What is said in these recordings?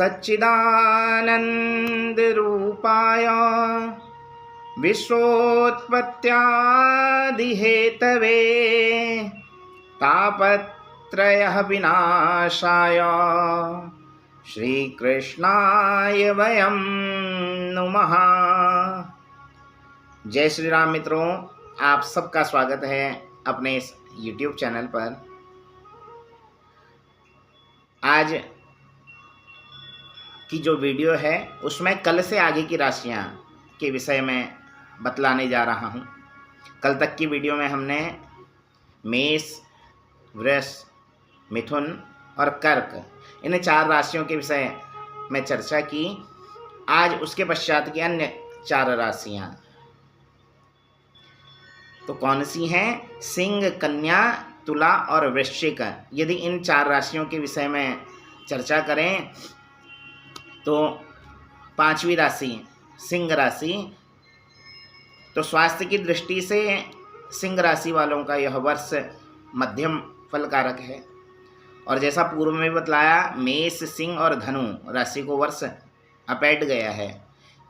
सच्चिदानन्दरूपाय विश्वोत्पत्त्यादिहेतवे तापत्रयः विनाशाय श्रीकृष्णाय वयं नुमः। जय श्री राम मित्रों, आप सबका स्वागत है अपने इस YouTube चैनल पर। आज की जो वीडियो है उसमें कल से आगे की राशियां के विषय में बतलाने जा रहा हूं। कल तक की वीडियो में हमने मेष, वृष, मिथुन और कर्क इन 4 राशियों के विषय में चर्चा की। आज उसके पश्चात की अन्य 4 राशियां तो कौन सी हैं? सिंह, कन्या, तुला और वृश्चिक। यदि इन 4 राशियों के विषय में चर्चा करें तो 5वीं राशि सिंह राशि, तो स्वास्थ्य की दृष्टि से सिंह राशि वालों का यह वर्ष मध्यम फलकारक है। और जैसा पूर्व में बतलाया, मेष, सिंह और धनु राशि को वर्ष अपेट गया है।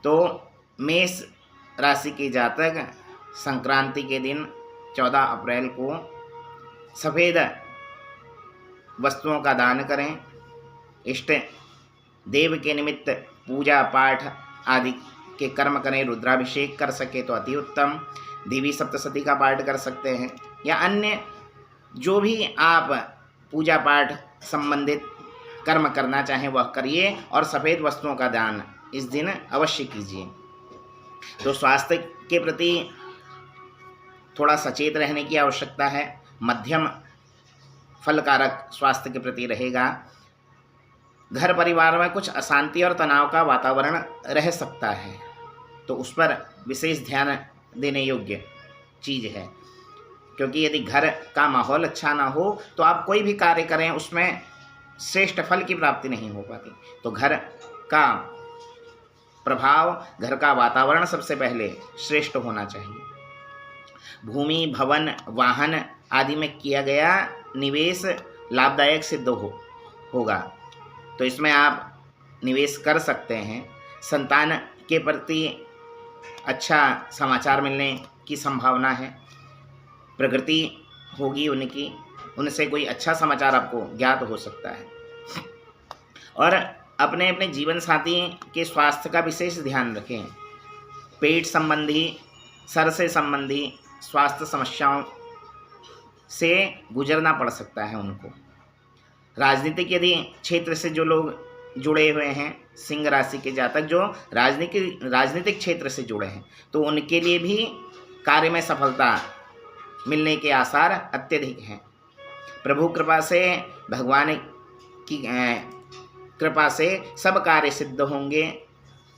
तो मेष राशि के जातक संक्रांति के दिन 14 अप्रैल को सफ़ेद वस्तुओं का दान करें। इष्ट देव के निमित्त पूजा पाठ आदि के कर्म करें। रुद्राभिषेक कर सके तो अति उत्तम। देवी सप्तशती का पाठ कर सकते हैं या अन्य जो भी आप पूजा पाठ संबंधित कर्म करना चाहें वह करिए और सफ़ेद वस्तुओं का दान इस दिन अवश्य कीजिए। तो स्वास्थ्य के प्रति थोड़ा सचेत रहने की आवश्यकता है। मध्यम फलकारक स्वास्थ्य के प्रति रहेगा। घर परिवार में कुछ अशांति और तनाव का वातावरण रह सकता है, तो उस पर विशेष ध्यान देने योग्य चीज़ है। क्योंकि यदि घर का माहौल अच्छा ना हो तो आप कोई भी कार्य करें उसमें श्रेष्ठ फल की प्राप्ति नहीं हो पाती। तो घर का प्रभाव, घर का वातावरण सबसे पहले श्रेष्ठ होना चाहिए। भूमि, भवन, वाहन आदि में किया गया निवेश लाभदायक सिद्ध होगा, तो इसमें आप निवेश कर सकते हैं। संतान के प्रति अच्छा समाचार मिलने की संभावना है। प्रगति होगी उनकी, उनसे कोई अच्छा समाचार आपको ज्ञात हो सकता है। और अपने अपने जीवन साथी के स्वास्थ्य का विशेष ध्यान रखें। पेट संबंधी, सर से संबंधी स्वास्थ्य समस्याओं से गुजरना पड़ सकता है उनको। राजनीतिक यदि क्षेत्र से जो लोग जुड़े हुए हैं, सिंह राशि के जातक जो राजनीतिक क्षेत्र से जुड़े हैं, तो उनके लिए भी कार्य में सफलता मिलने के आसार अत्यधिक हैं। प्रभु कृपा से, भगवान की कृपा से सब कार्य सिद्ध होंगे।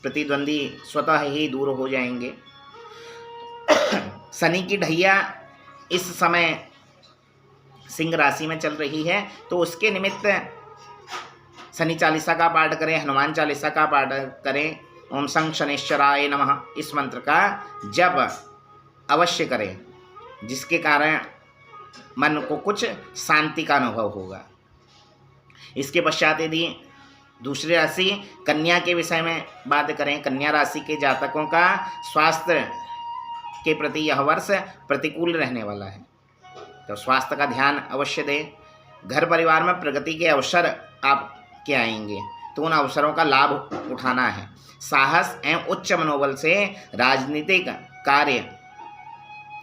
प्रतिद्वंदी स्वतः ही दूर हो जाएंगे। शनि की ढैया इस समय सिंह राशि में चल रही है, तो उसके निमित्त शनि चालीसा का पाठ करें, हनुमान चालीसा का पाठ करें। ओम शं शनेश्वराय नमः इस मंत्र का जप अवश्य करें, जिसके कारण मन को कुछ शांति का अनुभव होगा। इसके पश्चात यदि दूसरी राशि कन्या के विषय में बात करें, कन्या राशि के जातकों का स्वास्थ्य के प्रति यह वर्ष प्रतिकूल रहने वाला है, तो स्वास्थ्य का ध्यान अवश्य दें। घर परिवार में प्रगति के अवसर आपके आएंगे, तो उन अवसरों का लाभ उठाना है। साहस एवं उच्च मनोबल से राजनीतिक कार्य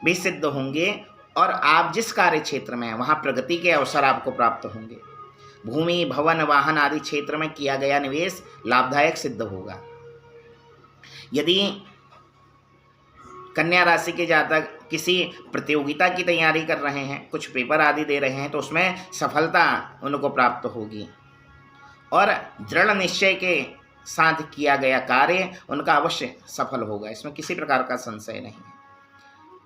भी सिद्ध होंगे और आप जिस कार्य क्षेत्र में हैं वहाँ प्रगति के अवसर आपको प्राप्त होंगे। भूमि, भवन, वाहन आदि क्षेत्र में किया गया निवेश लाभदायक सिद्ध होगा। यदि कन्या राशि के जातक किसी प्रतियोगिता की तैयारी कर रहे हैं, कुछ पेपर आदि दे रहे हैं, तो उसमें सफलता उनको प्राप्त होगी और दृढ़ निश्चय के साथ किया गया कार्य उनका अवश्य सफल होगा। इसमें किसी प्रकार का संशय नहीं है।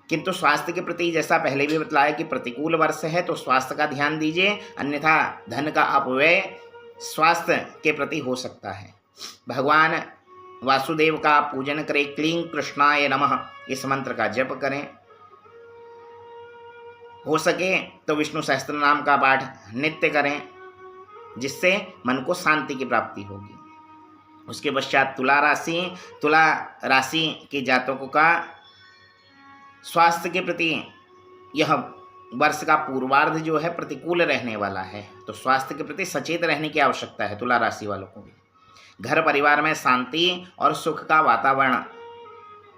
किंतु स्वास्थ्य के प्रति जैसा पहले भी बतलाया कि प्रतिकूल वर्ष है, तो स्वास्थ्य का ध्यान दीजिए, अन्यथा धन का अपव्यय स्वास्थ्य के प्रति हो सकता है। भगवान वासुदेव का पूजन करें। क्लीं कृष्णाय नमः इस मंत्र का जप करें। हो सके तो विष्णु सहस्त्र नाम का पाठ नित्य करें, जिससे मन को शांति की प्राप्ति होगी। उसके पश्चात तुला राशि के जातकों का स्वास्थ्य के प्रति यह वर्ष का पूर्वार्ध जो है प्रतिकूल रहने वाला है, तो स्वास्थ्य के प्रति सचेत रहने की आवश्यकता है तुला राशि वालों को भी। घर परिवार में शांति और सुख का वातावरण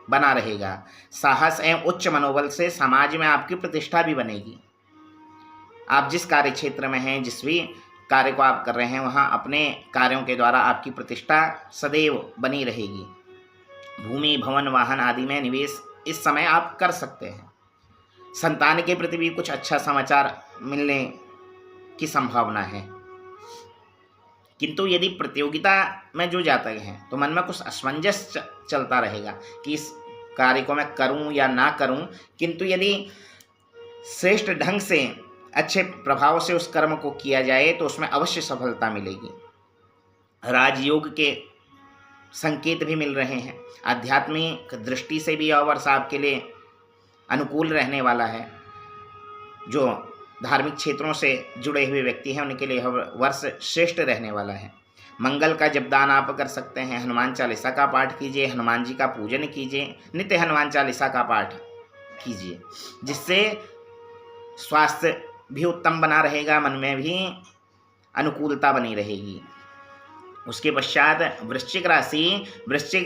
बना रहेगा। साहस एवं उच्च मनोबल से समाज में आपकी प्रतिष्ठा भी बनेगी। आप जिस कार्य क्षेत्र में हैं, जिस भी कार्य को आप कर रहे हैं, वहाँ अपने कार्यों के द्वारा आपकी प्रतिष्ठा सदैव बनी रहेगी। भूमि भवन वाहन आदि में निवेश इस समय आप कर सकते हैं। संतान के प्रति भी कुछ अच्छा समाचार मिलने की संभावना है, किंतु यदि प्रतियोगिता में जो जातक हैं तो मन में कुछ असमंजस चलता रहेगा कि इस कार्य को मैं करूं या ना करूं, किंतु यदि श्रेष्ठ ढंग से अच्छे प्रभाव से उस कर्म को किया जाए तो उसमें अवश्य सफलता मिलेगी। राजयोग के संकेत भी मिल रहे हैं। आध्यात्मिक दृष्टि से भी यह वर्ष आपके लिए अनुकूल रहने वाला है। जो धार्मिक क्षेत्रों से जुड़े हुए व्यक्ति हैं उनके लिए यह वर्ष श्रेष्ठ रहने वाला है। मंगल का जपदान आप कर सकते हैं। हनुमान चालीसा का पाठ कीजिए, हनुमान जी का पूजन कीजिए, नित्य हनुमान चालीसा का पाठ कीजिए, जिससे स्वास्थ्य भी उत्तम बना रहेगा, मन में भी अनुकूलता बनी रहेगी। उसके पश्चात वृश्चिक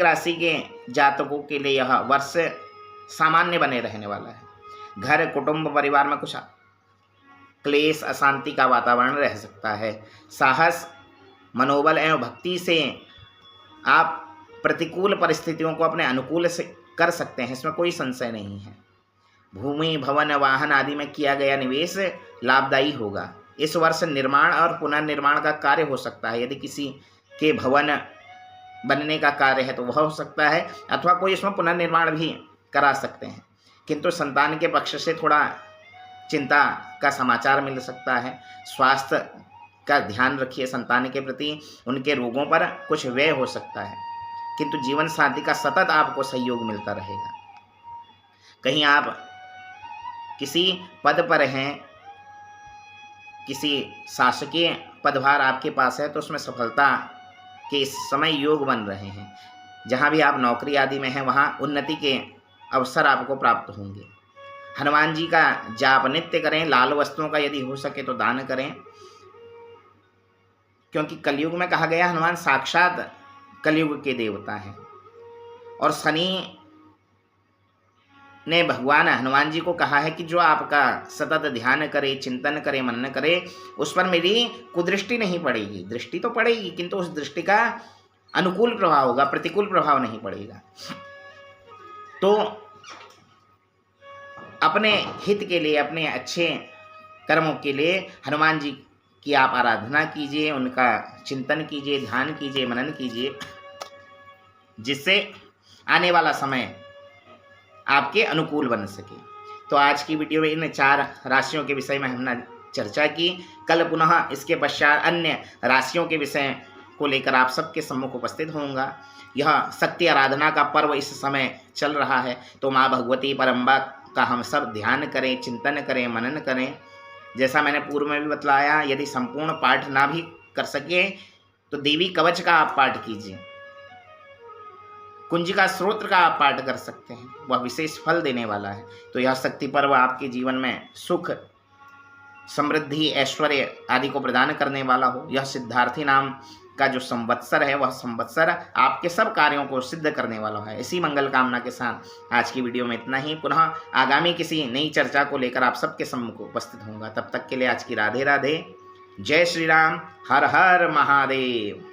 राशि के जातकों के लिए यह वर्ष सामान्य बने रहने वाला है। घर कुटुंब परिवार में कुछ क्लेश अशांति का वातावरण रह सकता है। साहस मनोबल एवं भक्ति से आप प्रतिकूल परिस्थितियों को अपने अनुकूल से कर सकते हैं, इसमें कोई संशय नहीं है। भूमि भवन वाहन आदि में किया गया निवेश लाभदायी होगा। इस वर्ष निर्माण और पुनर्निर्माण का कार्य हो सकता है। यदि किसी के भवन बनने का कार्य है तो वह हो सकता है, अथवा कोई इसमें पुनर्निर्माण भी करा सकते हैं, किंतु संतान के पक्ष से थोड़ा चिंता का समाचार मिल सकता है। स्वास्थ्य का ध्यान रखिए संतान के प्रति, उनके रोगों पर कुछ व्यय हो सकता है, किंतु जीवन साथी का सतत आपको सहयोग मिलता रहेगा। कहीं आप किसी पद पर हैं, किसी शासकीय पदभार आपके पास है, तो उसमें सफलता के इस समय योग बन रहे हैं। जहाँ भी आप नौकरी आदि में हैं वहाँ उन्नति के अवसर आपको प्राप्त होंगे। हनुमान जी का जाप नित्य करें। लाल वस्तुओं का यदि हो सके तो दान करें, क्योंकि कलयुग में कहा गया हनुमान साक्षात कलयुग के देवता हैं। और शनि ने भगवान हनुमान जी को कहा है कि जो आपका सतत ध्यान करे, चिंतन करे, मनन करे, उस पर मेरी कुदृष्टि नहीं पड़ेगी। दृष्टि तो पड़ेगी, किंतु उस दृष्टि का अनुकूल प्रभाव होगा, प्रतिकूल प्रभाव नहीं पड़ेगा। तो अपने हित के लिए, अपने अच्छे कर्मों के लिए हनुमान जी की आप आराधना कीजिए, उनका चिंतन कीजिए, ध्यान कीजिए, मनन कीजिए, जिससे आने वाला समय आपके अनुकूल बन सके। तो आज की वीडियो में इन 4 राशियों के विषय में हमने चर्चा की। कल पुनः इसके पश्चात अन्य राशियों के विषय को लेकर आप सबके सम्मुख उपस्थित होऊंगा। यह शक्ति आराधना का पर्व इस समय चल रहा है, तो माँ भगवती परम्बा का हम सब ध्यान करें, चिंतन करें, मनन करें। जैसा मैंने पूर्व में भी बतलाया, यदि संपूर्ण पाठ ना भी कर सके तो देवी कवच का आप पाठ कीजिए, कुंजिका स्त्रोत्र का आप पाठ कर सकते हैं, वह विशेष फल देने वाला है। तो यह शक्ति पर्व आपके जीवन में सुख, समृद्धि, ऐश्वर्य आदि को प्रदान करने वाला हो। यह सिद्धार्थी नाम का जो संवत्सर है, वह संवत्सर आपके सब कार्यों को सिद्ध करने वाला है। इसी मंगल कामना के साथ आज की वीडियो में इतना ही। पुनः आगामी किसी नई चर्चा को लेकर आप सबके सम्मुख उपस्थित होऊंगा। तब तक के लिए आज की राधे राधे, जय श्री राम, हर हर महादेव।